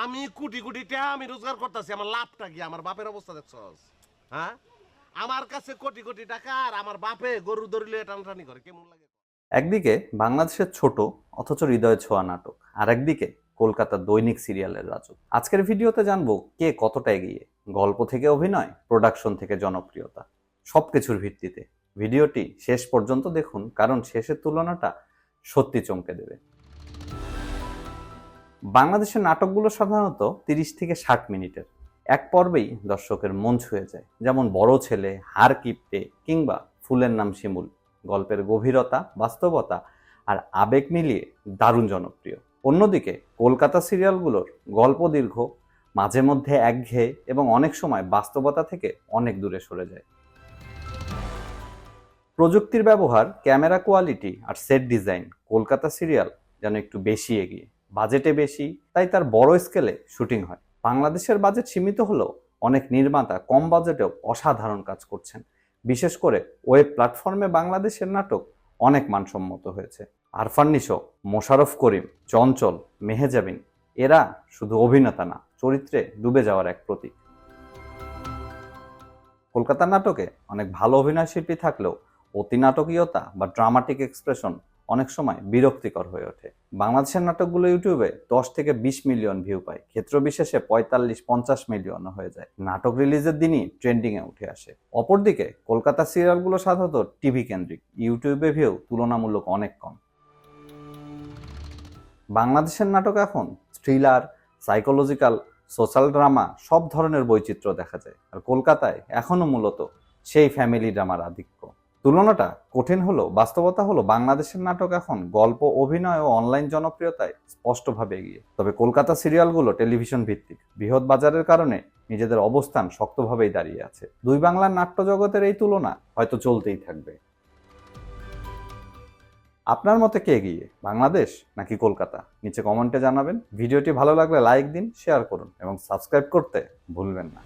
আমি কোটি কোটি টাকা আমি রোজগার করতেছি, আমার লাভটা কি? আমার বাপের অবস্থা দেখছস? হ্যাঁ, আমার কাছে কোটি কোটি টাকা আর আমার বাপে গরু দরিলে টানটানি করে, কেমন লাগে? একদিকে বাংলাদেশের ছোট অথচ হৃদয়ে ছোঁয়া নাটক, আর একদিকে কলকাতার দৈনিক সিরিয়ালের রাজু। আজকের ভিডিওতে জানবো কে কতটা এগিয়ে, গল্প থেকে অভিনয়, প্রোডাকশন থেকে জনপ্রিয়তা, সবকিছুর ভিত্তিতে। ভিডিওটি শেষ পর্যন্ত দেখুন, কারণ শেষের তুলনাটা সত্যি চমকে দেবে। বাংলাদেশের নাটকগুলো সাধারণত 30 থেকে 60 মিনিটের। এক পর্বেই দর্শকের মন ছুঁয়ে যায়, যেমন বড় ছেলে, হার কিপ্টে কিংবা ফুলের নাম শিমুল। গল্পের গভীরতা, বাস্তবতা আর আবেগ মিলিয়ে দারুণ জনপ্রিয়। অন্যদিকে কলকাতা সিরিয়ালগুলোর গল্প দীর্ঘ, মাঝে মধ্যে একঘেয়ে এবং অনেক সময় বাস্তবতা থেকে অনেক দূরে সরে যায়। প্রযুক্তির ব্যবহার, ক্যামেরা কোয়ালিটি আর সেট ডিজাইন কলকাতা সিরিয়াল যেন একটু বেশি এগিয়ে। বাজেটে বেশি, তাই তার বড় স্কেলে শুটিং হয়। বাংলাদেশের বাজেট সীমিত হলেও অনেক নির্মাতা কম বাজেটেও অসাধারণ কাজ করছেন। বিশেষ করে ওয়েব প্ল্যাটফর্মে বাংলাদেশের নাটক অনেক মানসম্মত হয়েছে। আরফান নিশো, মোশাররফ করিম, চঞ্চল, মেহেজাবিন এরা শুধু অভিনেতা না, চরিত্রে ডুবে যাওয়ার এক প্রতীক। কলকাতার নাটকে অনেক ভালো অভিনয়শিল্পী থাকলেও অতিনাটকীয়তা বা ড্রামাটিক এক্সপ্রেশন অনেক সময় বিরক্তিকর হয়ে ওঠে। বাংলাদেশের নাটকগুলো ইউটিউবে 10 থেকে 20 মিলিয়ন ভিউ পায়, ক্ষেত্র বিশেষে 45-50 মিলিয়ন হয়ে যায়। নাটক রিলিজের দিনই ট্রেন্ডিং এ উঠে আসে। অপরদিকে কলকাতা সিরিয়ালগুলো সাধারণত টিভি কেন্দ্রিক, ইউটিউবে ভিউ তুলনামূলক অনেক কম। বাংলাদেশের নাটক এখন থ্রিলার, সাইকোলজিক্যাল, সোশ্যাল ড্রামা সব ধরনের বৈচিত্র্য দেখা যায়, আর কলকাতায় এখনো মূলত সেই ফ্যামিলি ড্রামার আধিক্য। তুলনাটা কঠিন হলেও বাস্তবতা হলো বাংলাদেশের নাটক এখন গল্প, অভিনয় ও অনলাইন জনপ্রিয়তায় স্পষ্টভাবে এগিয়ে। তবে কলকাতা সিরিয়ালগুলো টেলিভিশন ভিত্তিক, বৃহৎ বাজারের কারণে নিজেদের অবস্থান শক্তভাবেই দাঁড়িয়ে আছে। দুই বাংলার নাট্য জগতের এই তুলনা হয়তো চলতেই থাকবে। আপনার মতে কে এগিয়ে, বাংলাদেশ নাকি কলকাতা? নিচে কমেন্টে জানাবেন। ভিডিওটি ভালো লাগলে লাইক দিন, শেয়ার করুন এবং সাবস্ক্রাইব করতে ভুলবেন না।